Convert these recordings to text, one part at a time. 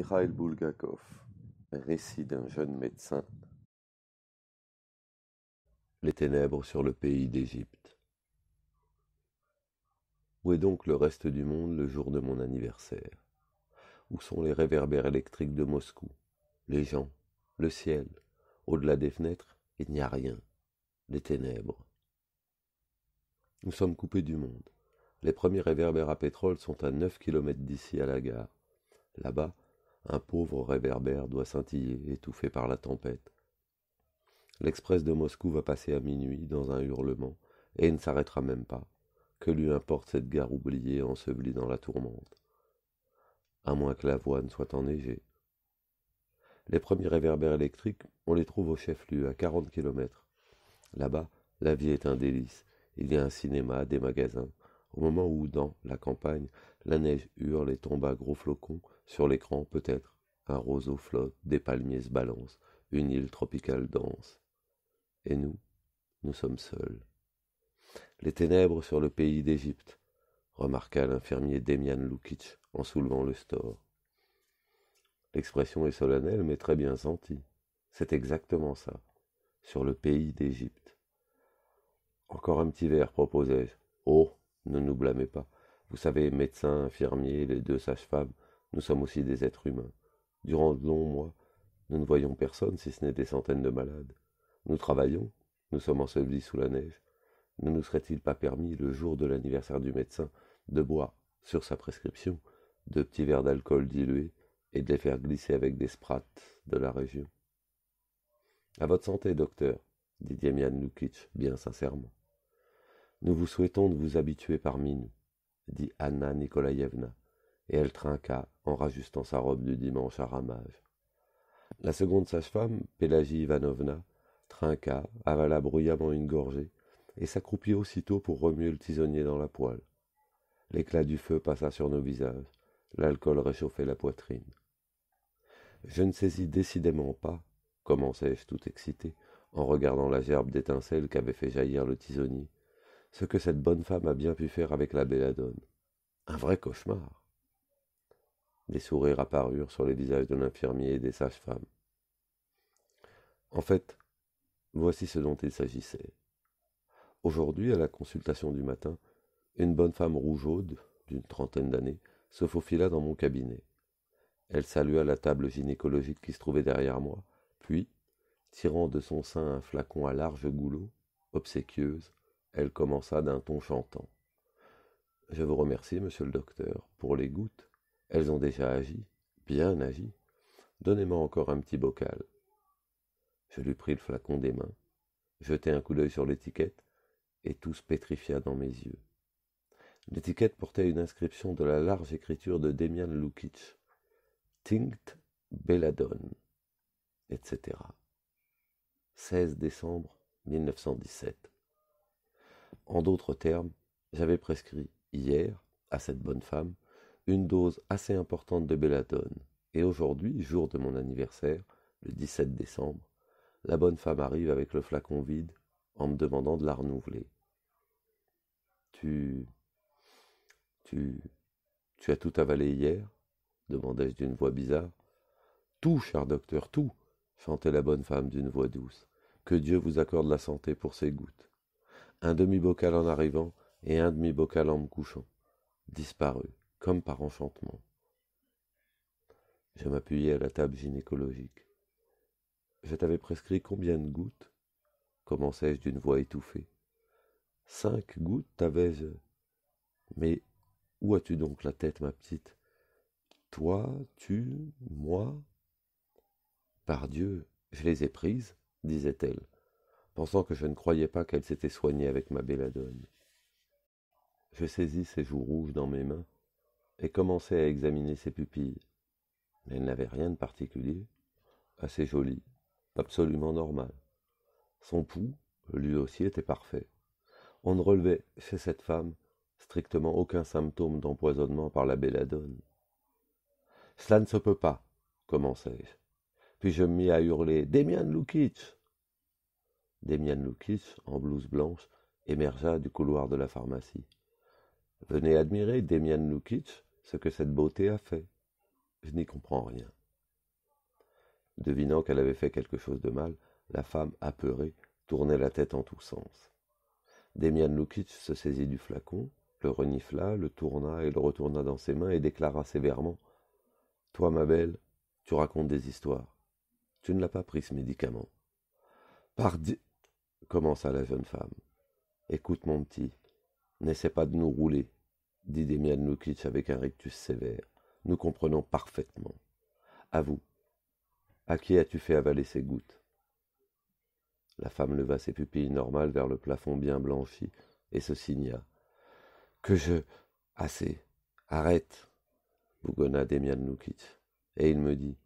Mikhail Bulgakov, récit d'un jeune médecin. Les ténèbres sur le pays d'Égypte. Où est donc le reste du monde le jour de mon anniversaire? Où sont les réverbères électriques de Moscou? Les gens? Le ciel? Au-delà des fenêtres, il n'y a rien. Les ténèbres. Nous sommes coupés du monde. Les premiers réverbères à pétrole sont à 9 kilomètres d'ici à la gare. Là-bas, un pauvre réverbère doit scintiller, étouffé par la tempête. L'express de Moscou va passer à minuit dans un hurlement, et il ne s'arrêtera même pas. Que lui importe cette gare oubliée ensevelie dans la tourmente? À moins que l'avoine soit enneigée. Les premiers réverbères électriques, on les trouve au chef-lieu, à 40 kilomètres. Là-bas, la vie est un délice. Il y a un cinéma, des magasins. Au moment où, dans la campagne, la neige hurle et tombe à gros flocons, sur l'écran, peut-être, un roseau flotte, des palmiers se balancent, une île tropicale danse. Et nous sommes seuls. Les ténèbres sur le pays d'Égypte, remarqua l'infirmier Demian Lukic en soulevant le store. L'expression est solennelle mais très bien sentie. C'est exactement ça, sur le pays d'Égypte. Encore un petit verre, proposai-je. Oh, ne nous blâmez pas. Vous savez, médecins, infirmiers, les deux sages-femmes, nous sommes aussi des êtres humains. Durant de longs mois, nous ne voyons personne si ce n'est des centaines de malades. Nous travaillons, nous sommes ensevelis sous la neige. Ne nous serait-il pas permis, le jour de l'anniversaire du médecin, de boire, sur sa prescription, 2 petits verres d'alcool dilué et de les faire glisser avec des sprats de la région? À votre santé, docteur, dit Demian Lukic, bien sincèrement. Nous vous souhaitons de vous habituer parmi nous, dit Anna Nikolaïevna, et elle trinqua en rajustant sa robe du dimanche à ramage. La seconde sage-femme, Pélagie Ivanovna, trinqua, avala bruyamment une gorgée, et s'accroupit aussitôt pour remuer le tisonnier dans la poêle. L'éclat du feu passa sur nos visages, l'alcool réchauffait la poitrine. Je ne saisis décidément pas, commençai-je tout excité, en regardant la gerbe d'étincelles qu'avait fait jaillir le tisonnier, ce que cette bonne femme a bien pu faire avec la belladone. Un vrai cauchemar. Des sourires apparurent sur les visages de l'infirmier et des sages-femmes. En fait, voici ce dont il s'agissait. Aujourd'hui, à la consultation du matin, une bonne femme rougeaude, d'une trentaine d'années, se faufila dans mon cabinet. Elle salua la table gynécologique qui se trouvait derrière moi, puis, tirant de son sein un flacon à large goulot, obséquieuse, elle commença d'un ton chantant. « Je vous remercie, monsieur le docteur, pour les gouttes. Elles ont déjà agi, bien agi. Donnez-moi encore un petit bocal. » Je lui pris le flacon des mains, jetai un coup d'œil sur l'étiquette, et tout se pétrifia dans mes yeux. L'étiquette portait une inscription de la large écriture de Demian Lukic. Tinct Belladone, etc. 16 décembre 1917. En d'autres termes, j'avais prescrit hier, à cette bonne femme, une dose assez importante de belladone, et aujourd'hui, jour de mon anniversaire, le 17 décembre, la bonne femme arrive avec le flacon vide en me demandant de la renouveler. Tu as tout avalé hier? Demandai-je d'une voix bizarre. Tout, cher docteur, tout, chantait la bonne femme d'une voix douce. Que Dieu vous accorde la santé pour ces gouttes. Un demi-bocal en arrivant et un demi-bocal en me couchant. Disparu, comme par enchantement. Je m'appuyai à la table gynécologique. Je t'avais prescrit combien de gouttes? Commençai-je d'une voix étouffée. 5 gouttes, t'avais-je. Mais où as-tu donc la tête, ma petite? Toi, tu, moi? Pardieu, je les ai prises, disait-elle, pensant que je ne croyais pas qu'elle s'était soignée avec ma belladone. Je saisis ses joues rouges dans mes mains et commençai à examiner ses pupilles. Mais elle n'avait rien de particulier, assez jolie, absolument normal. Son pouls, lui aussi, était parfait. On ne relevait chez cette femme strictement aucun symptôme d'empoisonnement par la belladone. « Cela ne se peut pas, commençai-je. Puis je me mis à hurler « Demian Lukic !» Demian Lukic, en blouse blanche, émergea du couloir de la pharmacie. « Venez admirer, Demian Lukic, ce que cette beauté a fait. » Je n'y comprends rien. Devinant qu'elle avait fait quelque chose de mal, la femme, apeurée, tournait la tête en tous sens. Demian Lukic se saisit du flacon, le renifla, le tourna et le retourna dans ses mains et déclara sévèrement: « Toi, ma belle, tu racontes des histoires. Tu ne l'as pas pris, ce médicament. » « Pardi !» commença la jeune femme. « Écoute, mon petit, n'essaie pas de nous rouler, » dit Demian Lukic avec un rictus sévère. « Nous comprenons parfaitement. Avoue, à qui as-tu fait avaler ces gouttes ?» La femme leva ses pupilles normales vers le plafond bien blanchi et se signa. « Que je... Assez. Arrête, » bougonna Demian Lukic. Et il me dit: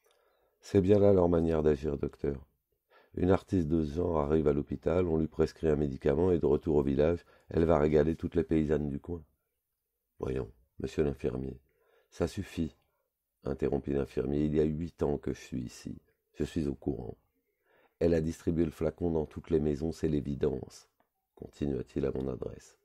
« C'est bien là leur manière d'agir, docteur. Une artiste de ce genre arrive à l'hôpital, on lui prescrit un médicament et de retour au village, elle va régaler toutes les paysannes du coin. » « Voyons, monsieur l'infirmier, ça suffit, » interrompit l'infirmier. « Il y a 8 ans que je suis ici. Je suis au courant. Elle a distribué le flacon dans toutes les maisons, c'est l'évidence, » continua-t-il à mon adresse.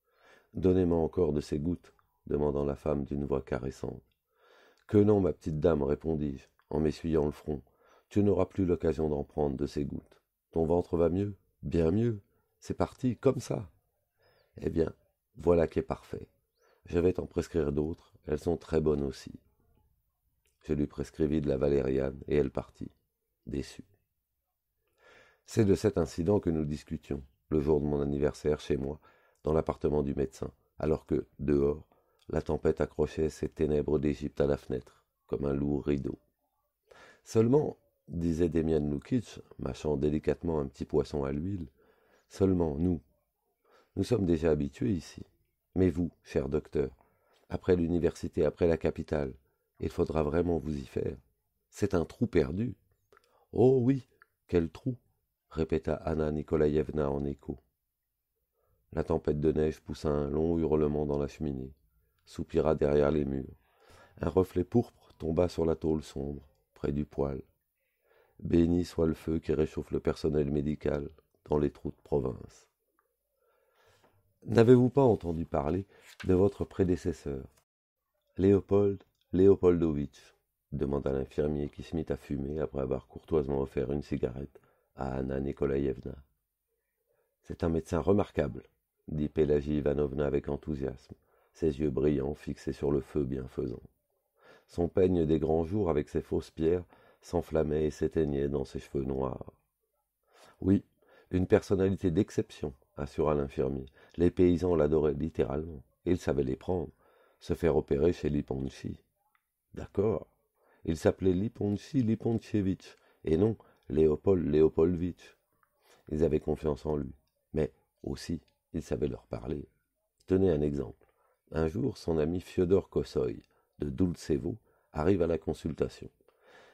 « Donnez-moi encore de ces gouttes, » demandant la femme d'une voix caressante. « Que non, ma petite dame, répondis-je, en m'essuyant le front. Tu n'auras plus l'occasion d'en prendre de ces gouttes. Ton ventre va mieux, bien mieux. C'est parti, comme ça. Eh bien, voilà qui est parfait. Je vais t'en prescrire d'autres, elles sont très bonnes aussi. » Je lui prescrivis de la valériane et elle partit, déçue. C'est de cet incident que nous discutions, le jour de mon anniversaire chez moi, dans l'appartement du médecin, alors que, dehors, la tempête accrochait ses ténèbres d'Égypte à la fenêtre, comme un lourd rideau. Seulement, disait Demian Lukic, mâchant délicatement un petit poisson à l'huile, seulement nous sommes déjà habitués ici. Mais vous, cher docteur, après l'université, après la capitale, il faudra vraiment vous y faire. C'est un trou perdu. Oh oui, quel trou, répéta Anna Nikolaïevna en écho. La tempête de neige poussa un long hurlement dans la cheminée, soupira derrière les murs. Un reflet pourpre tomba sur la tôle sombre, près du poêle. Béni soit le feu qui réchauffe le personnel médical dans les trous de province. N'avez-vous pas entendu parler de votre prédécesseur, Léopold Léopoldovitch, demanda l'infirmier qui se mit à fumer après avoir courtoisement offert une cigarette à Anna Nikolaïevna. C'est un médecin remarquable, dit Pélagie Ivanovna avec enthousiasme, ses yeux brillants fixés sur le feu bienfaisant. Son peigne des grands jours avec ses fausses pierres s'enflammait et s'éteignait dans ses cheveux noirs. Oui, une personnalité d'exception, assura l'infirmier. Les paysans l'adoraient littéralement. Il savait les prendre, se faire opérer chez Liponchi. D'accord. Il s'appelait Liponchi Lipontchevitch, et non Léopold Léopoldvitch. Ils avaient confiance en lui, mais aussi il savait leur parler. Tenez un exemple. Un jour, son ami Fiodor Kossoï, de Doultsevo, arrive à la consultation.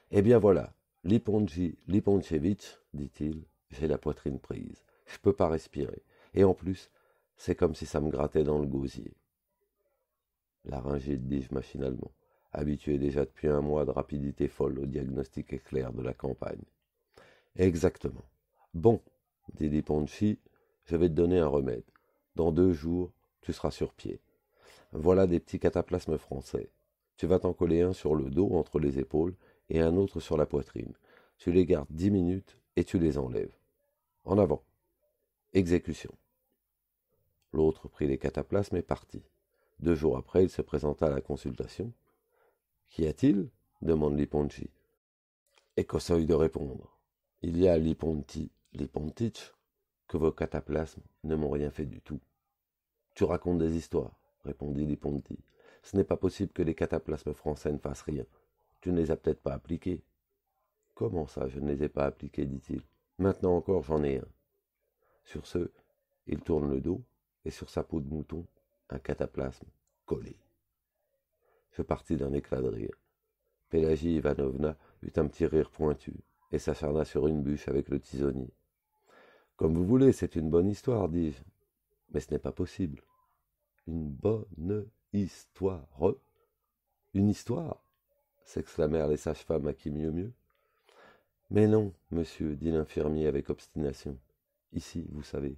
« Eh bien voilà, Liponchi Lipontchevitch, dit-il, j'ai la poitrine prise. Je ne peux pas respirer. Et en plus, c'est comme si ça me grattait dans le gosier. » Laryngite, dis-je machinalement, habitué déjà depuis un mois de rapidité folle au diagnostic éclair de la campagne. Exactement. Bon, dit Liponchi, je vais te donner un remède. Dans 2 jours, tu seras sur pied. Voilà des petits cataplasmes français. Tu vas t'en coller un sur le dos, entre les épaules, et un autre sur la poitrine. Tu les gardes 10 minutes et tu les enlèves. En avant. Exécution. L'autre prit les cataplasmes et partit. 2 jours après, il se présenta à la consultation. « Qu'y a-t-il » demande Liponchi. Et Kossoï de répondre. « Il y a Lipontitch, que vos cataplasmes ne m'ont rien fait du tout. »« Tu racontes des histoires, » répondit Liponti. « Ce n'est pas possible que les cataplasmes français ne fassent rien. Tu ne les as peut-être pas appliqués. »« Comment ça, je ne les ai pas appliqués, dit-il. Maintenant encore, j'en ai un. » Sur ce, il tourne le dos, et sur sa peau de mouton, un cataplasme collé. Je partis d'un éclat de rire. Pélagie Ivanovna eut un petit rire pointu, et s'acharna sur une bûche avec le tisonnier. « Comme vous voulez, c'est une bonne histoire, dis-je. Mais ce n'est pas possible. »« Une bonne histoire. Une histoire ?» s'exclamèrent les sages-femmes à qui mieux mieux. « Mais non, monsieur, dit l'infirmier avec obstination. Ici, vous savez,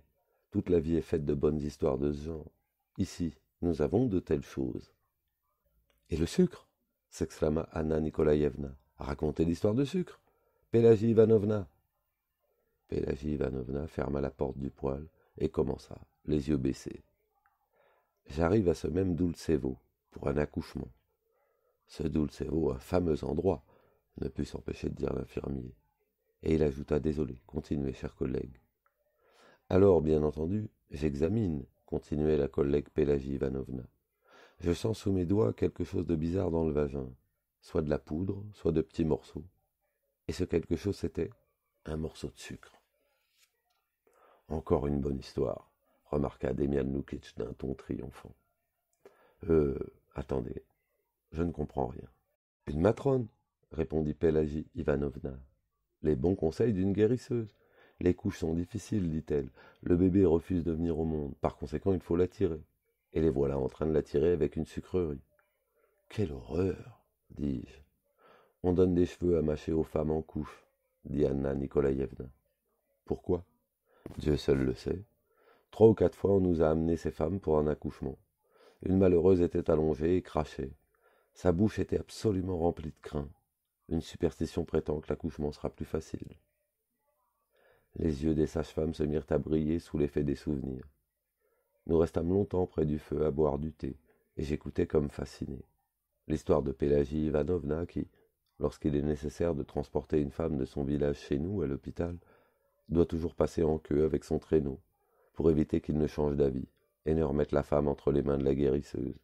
toute la vie est faite de bonnes histoires de ce genre. Ici, nous avons de telles choses. »« Et le sucre ? s'exclama Anna Nikolaïevna. Racontez l'histoire de sucre. Pélagie Ivanovna. Pélagie Ivanovna ferma la porte du poêle et commença, les yeux baissés. J'arrive à ce même Dulcevo pour un accouchement. Ce Dulcevo, un fameux endroit, ne put s'empêcher de dire l'infirmier. Et il ajouta, désolé, continuez, chers collègues. Alors, bien entendu, j'examine, continuait la collègue Pélagie Ivanovna. Je sens sous mes doigts quelque chose de bizarre dans le vagin, soit de la poudre, soit de petits morceaux. Et ce quelque chose, c'était un morceau de sucre. Encore une bonne histoire, remarqua Demian Lukic d'un ton triomphant. Attendez, je ne comprends rien. Une matrone, répondit Pélagie Ivanovna. Les bons conseils d'une guérisseuse. Les couches sont difficiles, dit-elle. Le bébé refuse de venir au monde, par conséquent il faut l'attirer. Et les voilà en train de l'attirer avec une sucrerie. Quelle horreur, dis-je. On donne des cheveux à mâcher aux femmes en couche, dit Anna Nikolaïevna. Pourquoi? Dieu seul le sait. 3 ou 4 fois on nous a amené ces femmes pour un accouchement. Une malheureuse était allongée et crachait. Sa bouche était absolument remplie de crin. Une superstition prétend que l'accouchement sera plus facile. Les yeux des sages-femmes se mirent à briller sous l'effet des souvenirs. Nous restâmes longtemps près du feu à boire du thé, et j'écoutais comme fasciné. L'histoire de Pélagie Ivanovna qui, lorsqu'il est nécessaire de transporter une femme de son village chez nous à l'hôpital, doit toujours passer en queue avec son traîneau, pour éviter qu'il ne change d'avis, et ne remette la femme entre les mains de la guérisseuse.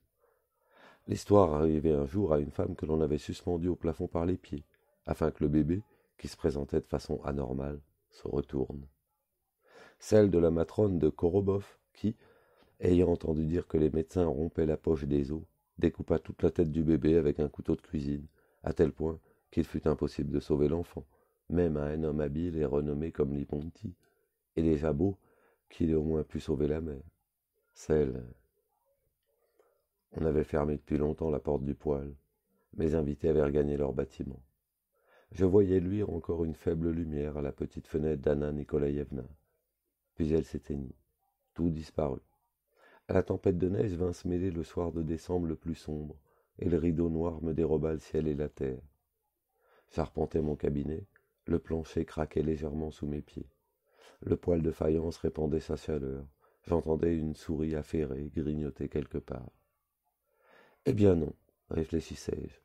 L'histoire arrivait un jour à une femme que l'on avait suspendue au plafond par les pieds, afin que le bébé, qui se présentait de façon anormale, se retourne. Celle de la matrone de Korobov, qui, ayant entendu dire que les médecins rompaient la poche des os, découpa toute la tête du bébé avec un couteau de cuisine, à tel point qu'il fut impossible de sauver l'enfant, même à un homme habile et renommé comme Liponti, et déjà beau qu'il ait au moins pu sauver la mère. On avait fermé depuis longtemps la porte du poêle. Mes invités avaient regagné leur bâtiment. Je voyais luire encore une faible lumière à la petite fenêtre d'Anna Nikolaïevna. Puis elle s'éteignit. Tout disparut. À la tempête de neige vint se mêler le soir de décembre le plus sombre, et le rideau noir me déroba le ciel et la terre. J'arpentais mon cabinet, le plancher craquait légèrement sous mes pieds. Le poêle de faïence répandait sa chaleur. J'entendais une souris affairée grignoter quelque part. Eh bien non, réfléchissais-je.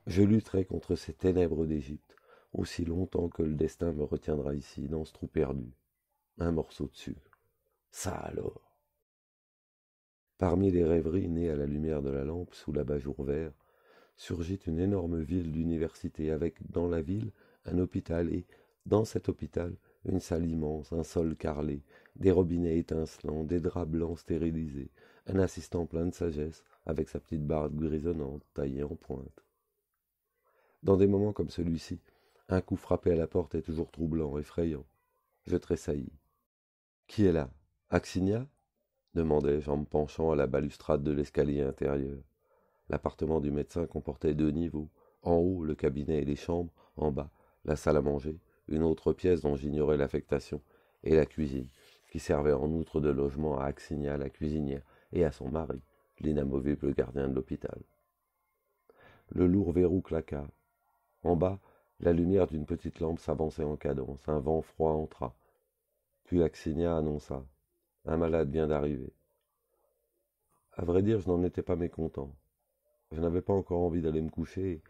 Je lutterai contre ces ténèbres d'Égypte aussi longtemps que le destin me retiendra ici, dans ce trou perdu. Un morceau de sucre. Ça alors. Parmi les rêveries nées à la lumière de la lampe sous l'abat-jour vert, surgit une énorme ville d'université avec, dans la ville, un hôpital et, dans cet hôpital, une salle immense, un sol carrelé, des robinets étincelants, des draps blancs stérilisés, un assistant plein de sagesse, avec sa petite barbe grisonnante, taillée en pointe. Dans des moments comme celui-ci, un coup frappé à la porte est toujours troublant, effrayant. Je tressaillis. Qui est là? Axinia? Demandai-je en me penchant à la balustrade de l'escalier intérieur. L'appartement du médecin comportait 2 niveaux. En haut, le cabinet et les chambres, en bas, la salle à manger, une autre pièce dont j'ignorais l'affectation, et la cuisine, qui servait en outre de logement à Axinia, la cuisinière, et à son mari, l'inamovible gardien de l'hôpital. Le lourd verrou claqua. En bas, la lumière d'une petite lampe s'avançait en cadence, un vent froid entra. Puis Axinia annonça. Un malade vient d'arriver. À vrai dire, je n'en étais pas mécontent. Je n'avais pas encore envie d'aller me coucher, et,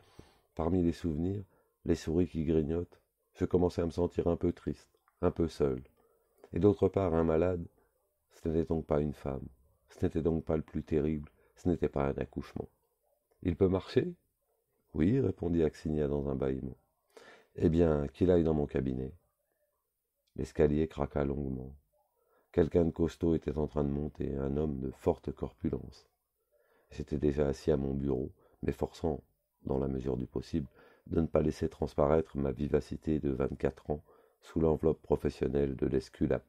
parmi les souvenirs, les souris qui grignotent, je commençais à me sentir un peu triste, un peu seul. Et d'autre part, un malade, ce n'était donc pas une femme, ce n'était donc pas le plus terrible, ce n'était pas un accouchement. Il peut marcher? Oui, répondit Axinia dans un bâillement. Eh bien, qu'il aille dans mon cabinet. L'escalier craqua longuement. Quelqu'un de costaud était en train de monter, un homme de forte corpulence. J'étais déjà assis à mon bureau, m'efforçant, dans la mesure du possible, de ne pas laisser transparaître ma vivacité de 24 ans sous l'enveloppe professionnelle de l'esculape.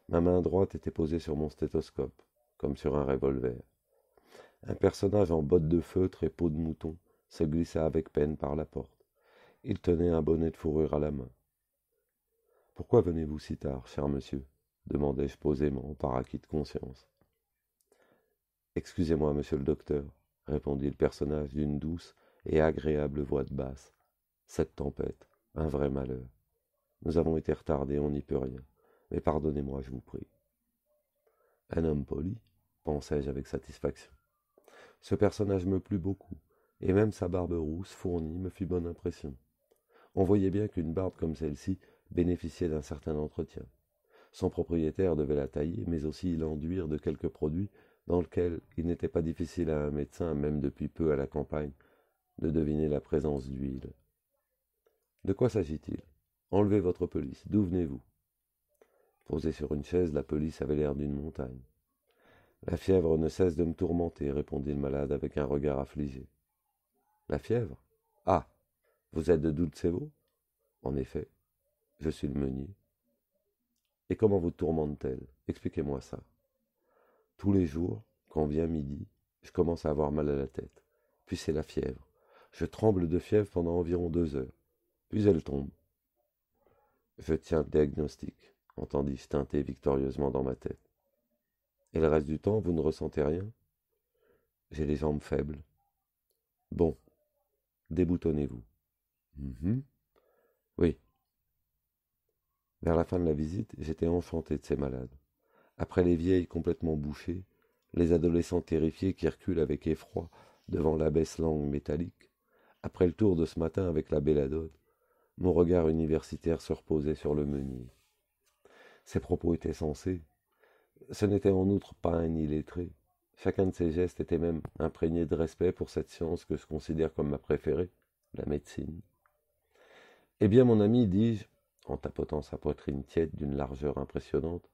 Ma main droite était posée sur mon stéthoscope, comme sur un revolver. Un personnage en bottes de feutre et peau de mouton se glissa avec peine par la porte. Il tenait un bonnet de fourrure à la main. « Pourquoi venez-vous si tard, cher monsieur ?» demandai-je posément, par acquis de conscience. « Excusez-moi, monsieur le docteur, répondit le personnage d'une douce et agréable voix de basse. Cette tempête, un vrai malheur. Nous avons été retardés, on n'y peut rien. Mais pardonnez-moi, je vous prie. Un homme poli, pensai-je avec satisfaction. Ce personnage me plut beaucoup, et même sa barbe rousse fournie me fit bonne impression. On voyait bien qu'une barbe comme celle-ci bénéficiait d'un certain entretien. Son propriétaire devait la tailler, mais aussi l'enduire de quelques produits dans lesquels il n'était pas difficile à un médecin, même depuis peu à la campagne, de deviner la présence d'huile. De quoi s'agit-il? Enlevez votre pelisse. D'où venez-vous? Posé sur une chaise, la pelisse avait l'air d'une montagne. La fièvre ne cesse de me tourmenter, répondit le malade avec un regard affligé. La fièvre? Ah, vous êtes de Doultsevo? En effet, je suis le meunier. Et comment vous tourmente-t-elle? Expliquez-moi ça. Tous les jours, quand vient midi, je commence à avoir mal à la tête. Puis c'est la fièvre. Je tremble de fièvre pendant environ 2 heures. Puis elle tombe. Je tiens le diagnostic, entendis-je tinter victorieusement dans ma tête. Et le reste du temps, vous ne ressentez rien? J'ai les jambes faibles. Bon, déboutonnez-vous. Oui. Vers la fin de la visite, j'étais enchanté de ces malades. Après les vieilles complètement bouchées, les adolescents terrifiés qui reculent avec effroi devant la baisse langue métallique, après le tour de ce matin avec la belladone, mon regard universitaire se reposait sur le meunier. Ses propos étaient sensés. Ce n'était en outre pas un illettré. Chacun de ses gestes était même imprégné de respect pour cette science que je considère comme ma préférée, la médecine. Eh bien, mon ami, dis-je, en tapotant sa poitrine tiède d'une largeur impressionnante,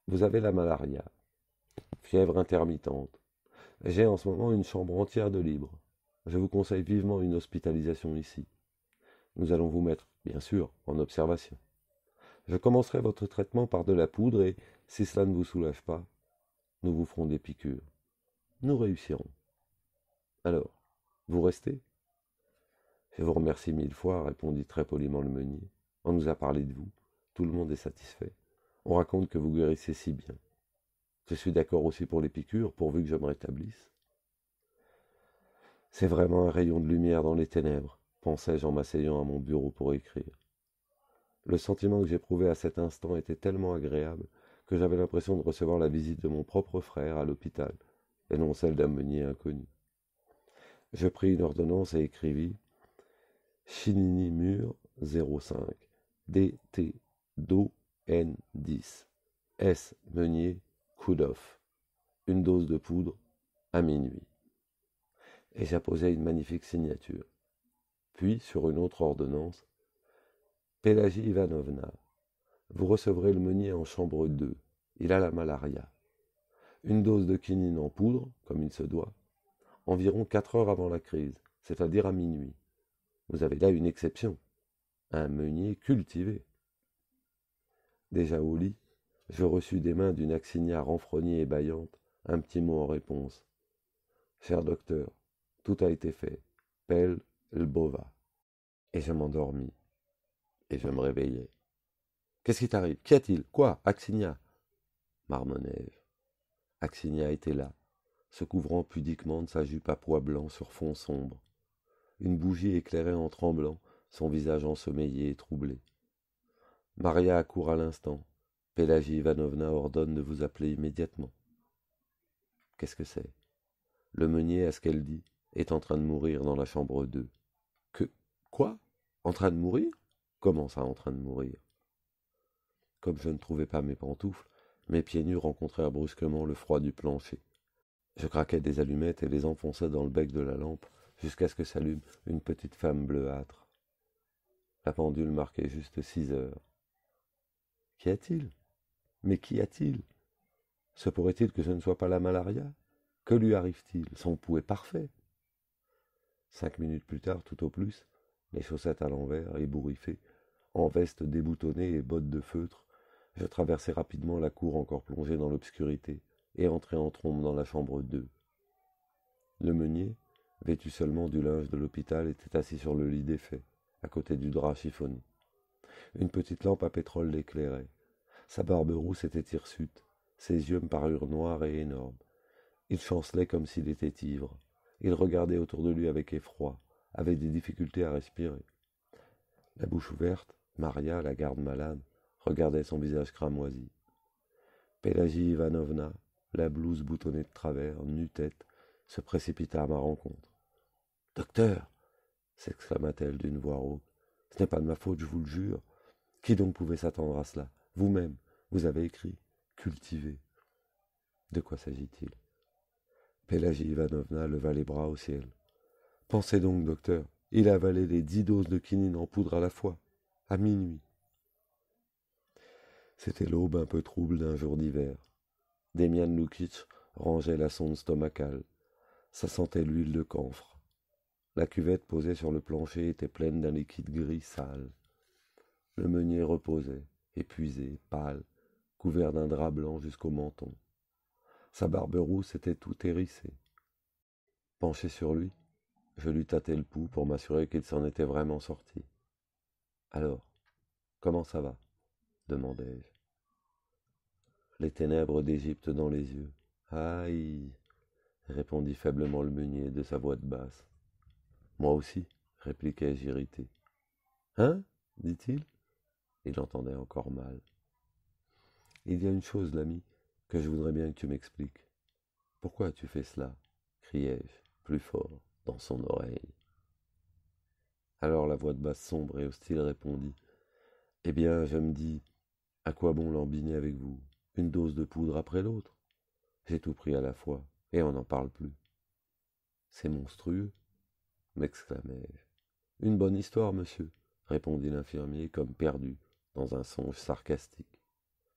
vous avez la malaria, fièvre intermittente. J'ai en ce moment une chambre entière de libre. Je vous conseille vivement une hospitalisation ici. Nous allons vous mettre, bien sûr, en observation. Je commencerai votre traitement par de la poudre et, si cela ne vous soulage pas, nous vous ferons des piqûres. Nous réussirons. Alors, vous restez? Je vous remercie 1000 fois, répondit très poliment le meunier. On nous a parlé de vous. Tout le monde est satisfait. On raconte que vous guérissez si bien. Je suis d'accord aussi pour les piqûres, pourvu que je me rétablisse. C'est vraiment un rayon de lumière dans les ténèbres, pensai-je en m'asseyant à mon bureau pour écrire. Le sentiment que j'éprouvais à cet instant était tellement agréable que j'avais l'impression de recevoir la visite de mon propre frère à l'hôpital, et non celle d'un meunier inconnu. Je pris une ordonnance et écrivis Chinini Mur 05 DT Do N 10 S Meunier Koudoff. Une dose de poudre à minuit. Et j'apposai une magnifique signature. Puis, sur une autre ordonnance, Pélagie Ivanovna, vous recevrez le meunier en chambre 2. Il a la malaria. Une dose de quinine en poudre, comme il se doit, environ 4 heures avant la crise, c'est-à-dire à minuit. Vous avez là une exception. Un meunier cultivé. Déjà au lit, je reçus des mains d'une Axinia renfrognée et bâillante un petit mot en réponse. Cher docteur, tout a été fait. Pelle Lbova. Et je m'endormis. Et je me réveillai. Qu'est-ce qui t'arrive? Qu'y a-t-il? Quoi? Axinia? Marmonnai-je. Axinia était là, se couvrant pudiquement de sa jupe à pois blancs sur fond sombre. Une bougie éclairait en tremblant son visage ensommeillé et troublé. Maria accourt à l'instant. Pélagie Ivanovna ordonne de vous appeler immédiatement. Qu'est-ce que c'est? Le meunier, à ce qu'elle dit, est en train de mourir dans la chambre 2. Que? Quoi? En train de mourir? Comment ça, en train de mourir? Comme je ne trouvais pas mes pantoufles, mes pieds nus rencontrèrent brusquement le froid du plancher. Je craquai des allumettes et les enfonçai dans le bec de la lampe jusqu'à ce que s'allume une petite flamme bleuâtre. La pendule marquait juste 6 heures. Qu'y a-t-il? Mais qu'y a-t-il? Se pourrait-il que je ne sois pas la malaria? Que lui arrive-t-il? Son pouls est parfait. 5 minutes plus tard, tout au plus, les chaussettes à l'envers, ébouriffées, en veste déboutonnée et bottes de feutre, je traversai rapidement la cour encore plongée dans l'obscurité et entrai en trombe dans la chambre 2. Le meunier, vêtu seulement du linge de l'hôpital, était assis sur le lit défait, à côté du drap chiffonné. Une petite lampe à pétrole l'éclairait. Sa barbe rousse était hirsute, ses yeux me parurent noirs et énormes, Il chancelait comme s'il était ivre. Il regardait autour de lui avec effroi, avec des difficultés à respirer. La bouche ouverte, Maria, la garde malade, regardait son visage cramoisi. Pélagie Ivanovna, la blouse boutonnée de travers, nu-tête, se précipita à ma rencontre. « Docteur !» s'exclama-t-elle d'une voix rauque. « Ce n'est pas de ma faute, je vous le jure. Qui donc pouvait s'attendre à cela? Vous-même, vous avez écrit, cultivé. » De quoi s'agit-il? Pélagie Ivanovna leva les bras au ciel. « Pensez donc, docteur, il a avalé les 10 doses de quinine en poudre à la fois, à minuit. » C'était l'aube un peu trouble d'un jour d'hiver. Demian Lukic rangeait la sonde stomacale. Ça sentait l'huile de camphre. La cuvette posée sur le plancher était pleine d'un liquide gris sale. Le meunier reposait, épuisé, pâle, couvert d'un drap blanc jusqu'au menton. Sa barbe rousse était tout hérissée. Penché sur lui, je lui tâtai le pouls pour m'assurer qu'il s'en était vraiment sorti. « Alors, comment ça va ?» demandai-je. Les ténèbres d'Égypte dans les yeux. « Aïe !» répondit faiblement le meunier de sa voix de basse. « Moi aussi, répliquai-je irrité. « Hein ?» dit-il. Il entendait encore mal. « Il y a une chose, l'ami, que je voudrais bien que tu m'expliques. Pourquoi as-tu fait cela ?» criai-je, plus fort, dans son oreille. Alors la voix de basse sombre et hostile répondit. « Eh bien, je me dis, à quoi bon l'embiner avec vous? Une dose de poudre après l'autre? J'ai tout pris à la fois, et on n'en parle plus. »« C'est monstrueux, » m'exclamai-je. « Une bonne histoire, monsieur, » répondit l'infirmier comme perdu dans un songe sarcastique.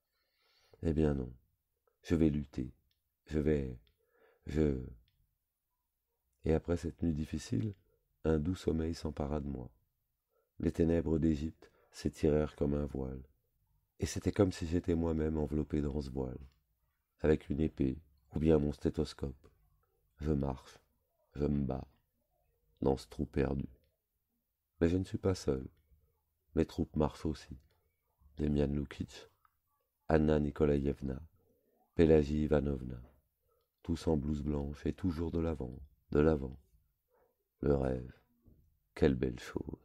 « Eh bien non, je vais lutter, je... » Et après cette nuit difficile, un doux sommeil s'empara de moi. Les ténèbres d'Égypte s'étirèrent comme un voile, et c'était comme si j'étais moi-même enveloppé dans ce voile, avec une épée ou bien mon stéthoscope. Je marche, je me bats, dans ce trou perdu. Mais je ne suis pas seul. Mes troupes marchent aussi. Demian Lukic, Anna Nikolaïevna, Pélagie Ivanovna, tous en blouse blanche et toujours de l'avant, de l'avant. Le rêve, quelle belle chose.